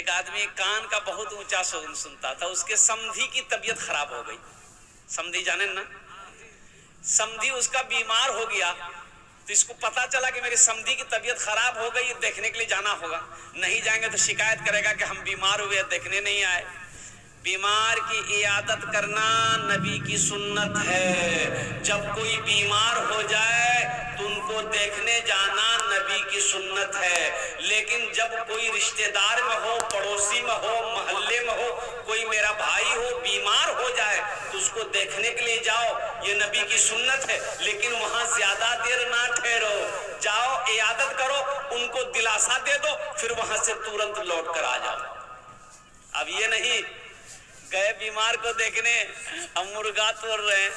ایک آدمی کان کا بہت اونچا سنتا تھا, اس کے سمدھی کی طبیعت خراب ہو گئی. سمدھی جانے نا, سمدھی اس کا بیمار ہو گیا. تو اس کو پتا چلا کہ میری سمدھی کی طبیعت خراب ہو گئی, دیکھنے کے لیے جانا ہوگا. نہیں جائیں گے تو شکایت کرے گا کہ ہم بیمار ہوئے, دیکھنے نہیں آئے. بیمار کی عیادت کرنا نبی کی سنت ہے. جب کوئی بیمار ہو جائے تو ان کو دیکھنے جانا نبی کی سنت ہے. لیکن جب کوئی رشتہ دار میں ہو, پڑوسی میں ہو, محلے میں ہو, کوئی میرا بھائی ہو بیمار ہو جائے تو اس کو دیکھنے کے لیے جاؤ, یہ نبی کی سنت ہے. لیکن وہاں زیادہ دیر نہ ٹھہرو, جاؤ عیادت کرو, ان کو دلاسا دے دو, پھر وہاں سے ترنت لوٹ کر آ جاؤ. اب یہ نہیں گئے بیمار کو دیکھنے, اب مرغا توڑ رہے ہیں,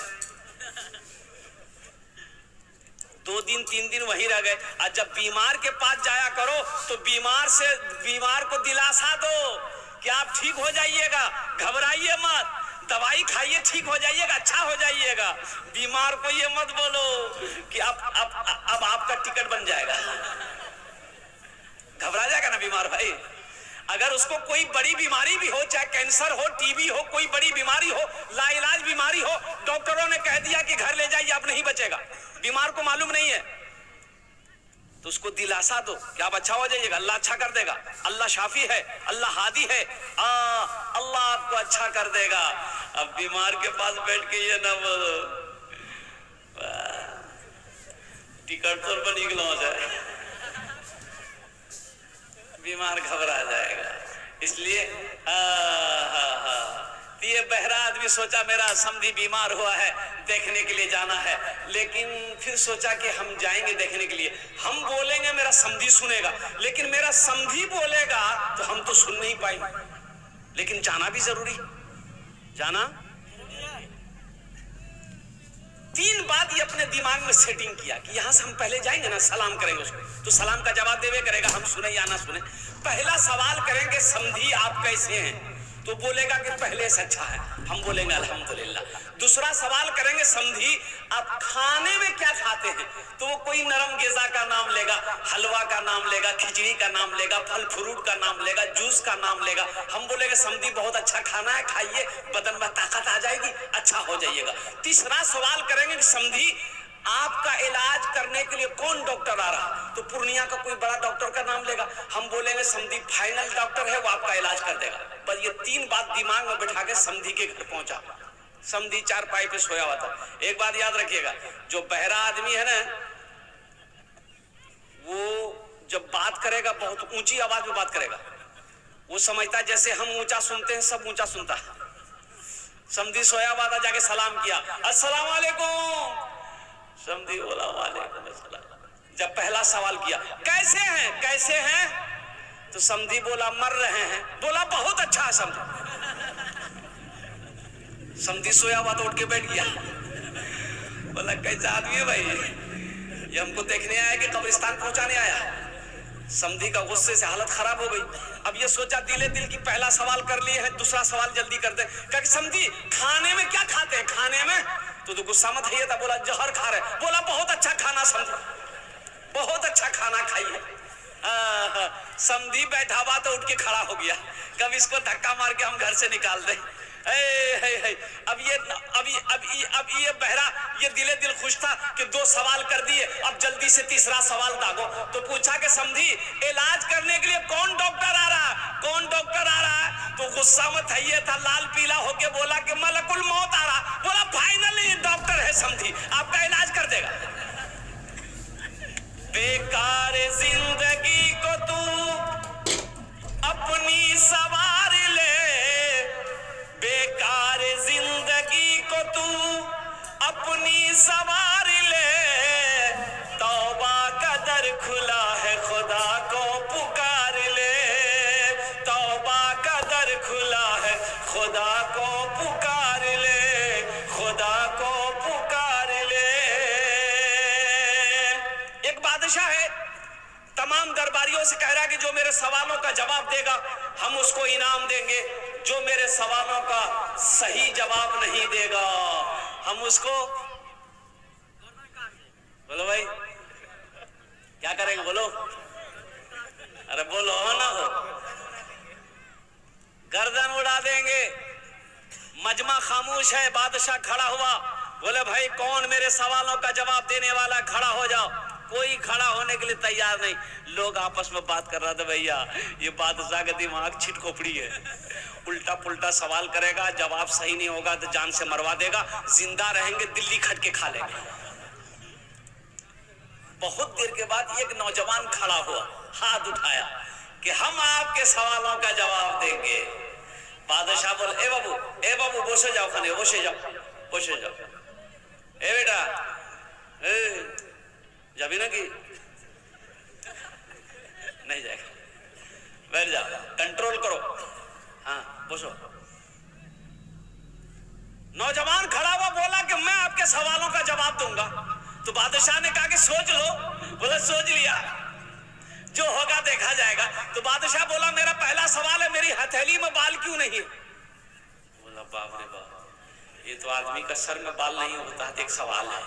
2 دن 3 دن وہیں رہ گئے. اور جب بیمار کے پاس جایا کرو تو بیمار کو دلاسا دو کہ آپ ٹھیک ہو جائیے گا, گھبرائیے مت, دوائی کھائیے ٹھیک ہو جائیے گا, اچھا ہو جائیے گا. بیمار کو یہ مت بولو کہ اب آپ کا ٹکٹ بن جائے گا. گھبرا جائے گا نا بیمار بھائی. اگر اس کو کوئی بڑی بیماری بھی ہو, چاہے کینسر ہو, ٹی بی ہو, کوئی بڑی بیماری ہو, لا علاج بیماری ہو, ڈاکٹروں نے کہہ دیا کہ گھر لے جائیے, اب نہیں بچے گا, بیمار کو معلوم نہیں ہے, تو اس کو دلاسا دو کہ آپ اچھا ہو جائیے گا, اللہ اچھا کر دے گا, اللہ شافی ہے, اللہ ہادی ہے, اللہ آپ کو اچھا کر دے گا. اب بیمار کے پاس بیٹھ کے یہ نہ بولو ٹکٹ پر بنی گلو جائے, بیمار گھبرا جائے گا. اس لیے یہ بہرا آدمی سوچا میرا سمدھی بیمار ہوا ہے, دیکھنے کے لیے جانا ہے. لیکن پھر سوچا کہ ہم جائیں گے دیکھنے کے لیے, ہم بولیں گے میرا سمدھی سنے گا, لیکن میرا سمدھی بولے گا تو ہم تو سن نہیں پائیں گے. لیکن جانا بھی ضروری, جانا 3 بات یہ اپنے دماغ میں سیٹنگ کیا کہ یہاں سے ہم پہلے جائیں گے نا, سلام کریں گے اس کو, تو سلام کا جواب دے کرے گا, ہم سنیں یا نہ سنیں. پہلا سوال کریں گے سمدھی آپ کیسے ہیں, تو بولے گا کہ پہلے سے اچھا ہے, ہم بولیں گے الحمدللہ. دوسرا سوال کریں گے سمدھی آپ کھانے میں کیا کھاتے ہیں, تو وہ کوئی نرم غذا کا نام لے گا, حلوہ کا نام لے گا, کھچڑی کا نام لے گا, پھل فروٹ کا نام لے گا, جوس کا نام لے گا. ہم بولیں گے سمدھی بہت اچھا کھانا ہے, کھائیے, بدن میں طاقت آ جائے گی, اچھا ہو جائیے گا. تیسرا سوال کریں گے کہ سمدھی آپ کا علاج کرنے کے لیے کون ڈاکٹر آ رہا, تو پورنیہ کا کوئی بڑا ڈاکٹر کا نام لے گا. ہم بولیں گے سمدھی فائنل ڈاکٹر ہے, وہ آپ کا علاج کر دے گا. بس یہ 3 بات دماغ میں بٹھا کے سمدھی کے گھر پہنچا. سمدھی 4 پائی پہ سویا ہوا تھا. ایک بات یاد رکھیے گا, جو بہرا آدمی ہے نا, وہ جب بات کرے گا بہت اونچی آواز میں بات کرے گا. وہ سمجھتا جیسے ہم اونچا سنتے ہیں سب اونچا سنتا ہے. سمدھی سویا ہوا تھا, جا کے سلام کیا, السلام علیکم. سمدھی بولا وعلیکم السلام. جب پہلا سوال کیا کیسے ہیں, کیسے ہیں, تو سمدھی بولا مر رہے ہیں. بولا بہت اچھا ہے سمدھی. سمدھی سویا ہوا تو اٹھ کے بیٹھ گیا. بولا کیسا آدمی ہے بھائی, یہ ہم کو دیکھنے آیا کہ قبرستان پہنچانے آیا. سمدھی کا غصے سے حالت خراب ہو گئی. اب یہ سوچا دل کی پہلا سوال کر لیے ہیں, دوسرا سوال جلدی کر دیں. کہ سمدھی کھانے میں کیا کھاتے ہیں, کھانے میں, تو غصہ مت ہے تھا. بولا جوہر کھا رہے. بولا بہت اچھا کھانا سمدھی, بہت اچھا کھانا کھائیے. سمدھی بیٹھا ہوا تو اٹھ کے کھڑا ہو گیا. کب اس کو دھکا مار کے ہم گھر سے نکال دیں. اب یہ بہرا یہ دل خوش تھا کہ 2 سوال کر دیے, اب جلدی سے تیسرا سوال داغو. تو پوچھا کہ سمدھی علاج کرنے کے لیے کون ڈاکٹر آ رہا, کون ڈاکٹر آ رہا ہے, تو غصہ مت ہے تھا, لال پیلا ہو کے بولا کہ ملک الموت آ رہا. بولا فائنلی ڈاکٹر ہے سمدھی, آپ کا علاج کر دے گا. بیکار زندگی کو تو اپنی سوار لے, بیکار زندگی کو تو اپنی سوار لے, توبہ کا در کھلا ہے خدا کو پکار لے, توبہ کا در کھلا ہے خدا کو پکار لے, خدا کو پکار لے. ایک بادشاہ ہے, تمام درباریوں سے کہہ رہا ہے کہ جو میرے سوالوں کا جواب دے گا ہم اس کو انعام دیں گے, جو میرے سوالوں کا صحیح جواب نہیں دے گا ہم اس کو, بولو بھائی کیا کریں گے, بولو, ارے بولو, ہو نہ ہو, دیں گے. مجمع خاموش ہے. بادشاہ کھڑا ہوا, بولے بھائی کون میرے سوالوں کا جواب دینے والا, کھڑا ہو جاؤ. کوئی کھڑا ہونے کے لیے تیار نہیں. لوگ آپس میں بات کر رہا تھا, بھیا یہ بادشاہ کا دماغ چھٹ کھوپڑی ہے, الٹا پلٹا سوال کرے گا, جواب صحیح نہیں ہوگا تو جان سے مروا دے گا, زندہ رہیں گے دلی کھٹ کے کھا لیں گے. بہت دیر کے بعد ایک نوجوان کھڑا ہوا, ہاتھ اٹھایا کہ ہم آپ کے سوالوں کا جواب دیں گے. بادشاہ بول, اے بابو بوسے جاؤ, کھانے بوسے جاؤ. اے بیٹا جبھی نا کہ نہیں جائے گا, بیٹھ جاؤ, کنٹرول کرو. ہاں بوسو. نوجوان کھڑا ہوا, بولا کہ میں آپ کے سوالوں کا جواب دوں گا. تو بادشاہ نے کہا کہ سوچ لو. بولا سوچ لیا, جو ہوگا دیکھا جائے گا. تو بادشاہ بولا میرا پہلا سوال ہے, میری ہتھیلی میں بال کیوں نہیں ہے؟ بولا باپ رے باپ, یہ تو آدمی کا سر میں بال نہیں ہوتا ہے, ایک سوال ہے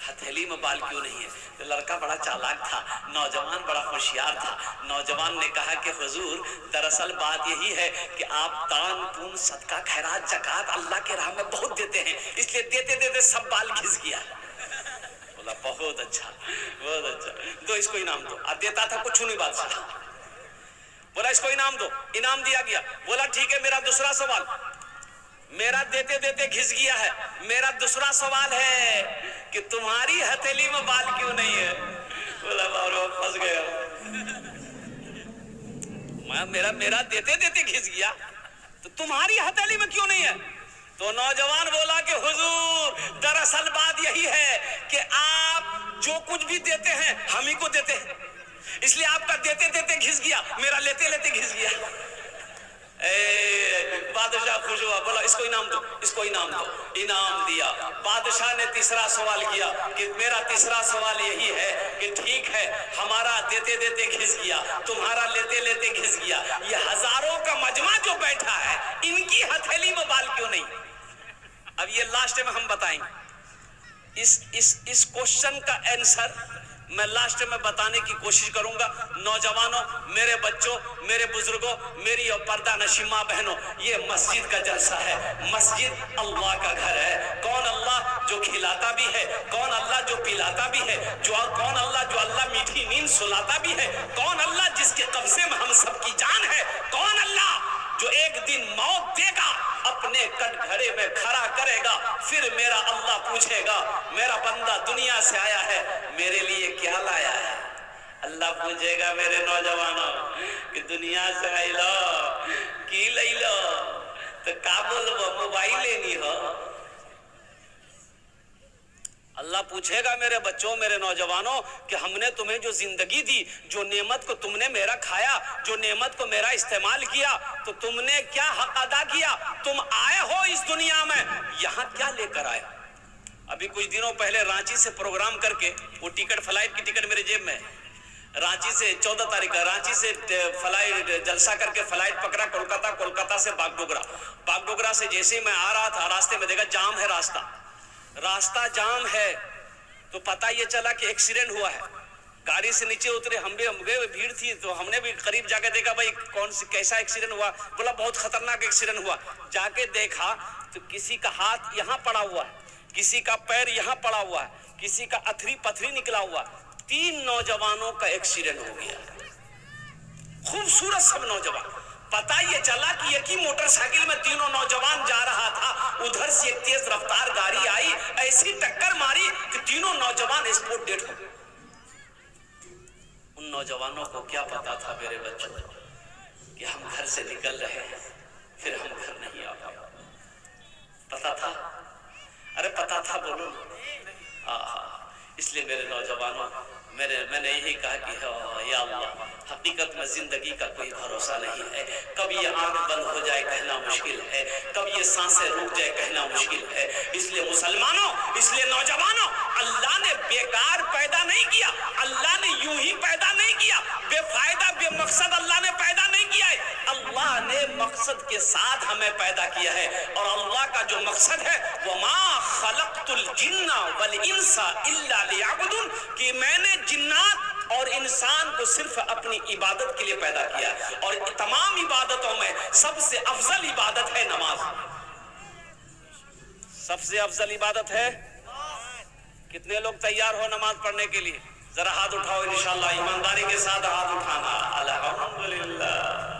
ہتھیلی میں بال کیوں نہیں ہے. تو لڑکا بڑا چالاک تھا, نوجوان بڑا ہوشیار تھا. نوجوان نے کہا کہ حضور دراصل بات یہی ہے کہ آپ دان پون صدقہ خیرات زکات اللہ کے راہ میں بہت دیتے ہیں, اس لیے دیتے دیتے سب بال گھس گیا. بولا بہت اچھا بہت اچھا, دو اس کو انعام دو. اب دیتا تھا کچھ نہیں بادشاہ. بولا اس کو انعام دو. انعام دیا گیا. بولا ٹھیک ہے, میرا دوسرا سوال, میرا دیتے دیتے گھس گیا ہے, میرا دوسرا سوال ہے کہ تمہاری ہتھیلی میں بال کیوں نہیں ہے؟ بولا بابا پھنس گیا, میرا دیتے دیتے گھس گیا تو تمہاری ہتھیلی میں کیوں نہیں ہے؟ تو نوجوان بولا کہ حضور دراصل بات یہی ہے کہ آپ جو کچھ بھی دیتے ہیں ہم ہی کو دیتے ہیں, اس لیے آپ کا دیتے دیتے گھس گیا, میرا لیتے لیتے گھس گیا. بادشاہ خوش ہوا, بولا اس کو انعام دو, اس کو انعام دو. انعام دیا. بادشاہ نے تیسرا سوال کیا کہ میرا تیسرا سوال یہی ہے کہ ٹھیک ہے ہمارا دیتے دیتے گھس گیا, تمہارا لیتے لیتے گھس گیا, یہ ہزاروں کا مجمع جو بیٹھا ہے ان کی ہتھیلی میں بال کیوں نہیں؟ اب یہ لاسٹ میں ہم بتائیں گے اس کوشچن کا آنسر میں لاسٹ میں بتانے کی کوشش کروں گا. نوجوانوں, میرے بچوں, میرے بزرگوں, میری اور پردہ نشین ماں بہنوں, یہ مسجد کا جلسہ ہے. مسجد اللہ کا گھر ہے. کون اللہ جو کھلاتا بھی ہے, کون اللہ جو پلاتا بھی ہے, کون اللہ جو اللہ میٹھی نیند سلاتا بھی ہے, کون اللہ جس کے قبضے میں ہم سب کی جان ہے, کون اللہ جو ایک دن موت دے گا اپنے کٹ گھڑے میں کھڑا کرے گا, پھر میرا اللہ پوچھے گا میرا بندہ دنیا سے آیا ہے میرے لیے کیا لایا ہے؟ اللہ پوچھے گا میرے نوجوانوں کہ دنیا سے آئی لو کی لئی لو, تو کا بولو موبائل لینی ہو. اللہ پوچھے گا میرے بچوں, میرے نوجوانوں کہ ہم نے تمہیں جو زندگی دی, جو نعمت کو تم نے میرا کھایا, جو نعمت کو میرا استعمال کیا, تو تم نے کیا حق ادا کیا؟ تم آئے ہو اس دنیا میں, یہاں کیا لے کر آئے؟ ابھی کچھ دنوں پہلے رانچی سے پروگرام کر کے, وہ ٹکٹ فلائٹ کی ٹکٹ میرے جیب میں ہے, رانچی سے 14 تاریخ کا رانچی سے فلائٹ جلسہ کر کے فلائٹ پکڑا کولکاتہ, کولکاتہ سے باگڈوگرا سے جیسے میں آ رہا تھا راستے میں دیکھا جام ہے, راستہ جام ہے. تو پتہ یہ چلا کہ ایکسیڈنٹ ہوا ہے. گاڑی سے نیچے اترے, ہم بھی بھیڑ تھی تو ہم نے بھی قریب جا کے دیکھا بھائی کیسا ایکسیڈنٹ ہوا. بولا بہت خطرناک ایکسیڈنٹ ہوا. جا کے دیکھا تو کسی کا ہاتھ یہاں پڑا ہوا ہے, کسی کا پیر یہاں پڑا ہوا ہے, کسی کا اتھری پتھری نکلا ہوا. 3 نوجوانوں کا ایکسیڈنٹ ہو گیا. خوبصورت سب نوجوان. پتہ یہ چلا کہ یکی موٹر سائیکل میں تینوں نوجوان جا رہا تھا, ادھر سے ایک تیز رفتار گاڑی آئی, ایسی ٹکر ماری کہ تینوں نوجوان اسپوٹ ڈیڈ ہو گئے. ان نوجوانوں کو کیا پتا تھا میرے بچوں کہ ہم گھر سے نکل رہے ہیں, پھر ہم گھر نہیں آ پائے. پتا تھا؟ ارے پتا تھا بولو. اس لیے میرے نوجوانوں, میں نے یہی کہا کہ یا اللہ, حقیقت میں زندگی کا کوئی بھروسہ نہیں ہے. کب یہ آنکھ بند ہو جائے کہنا مشکل ہے, کب یہ سانسیں رک جائے کہنا مشکل ہے. اس لیے مسلمانوں, اس لیے نوجوانوں, اللہ نے بیکار پیدا نہیں کیا, اللہ نے یوں ہی پیدا نہیں کیا, بے فائدہ بے مقصد اللہ نے پیدا نہیں کیا ہے. اللہ نے مقصد کے ساتھ ہمیں پیدا کیا ہے, اور اللہ کا جو مقصد ہے وَمَا خَلَقْتُ الْجِنَّ وَالْإِنسَ إِلَّا لِيَعْبُدُونَ, کہ میں نے جنات اور انسان کو صرف اپنی عبادت کے لیے پیدا کیا، اور تمام عبادتوں میں سب سے افضل عبادت ہے نماز۔ سب سے افضل عبادت ہے۔ کتنے لوگ تیار ہو نماز پڑھنے کے لیے؟ ذرا ہاتھ اٹھاؤ انشاءاللہ، ایمانداری کے ساتھ ہاتھ اٹھانا۔ الحمدللہ۔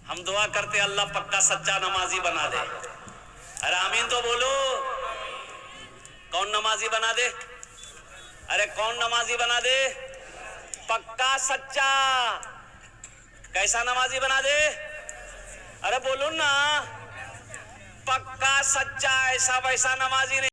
ہم دعا کرتے اللہ پکا سچا نمازی بنا دے۔ ارے آمین تو بولو۔ کون نمازی بنا دے؟ ارے کون نمازی بنا دے؟ پکا سچا۔ کیسا نمازی بنا دے؟ ارے بولو نا، پکا سچا، ایسا ویسا نمازی نہیں۔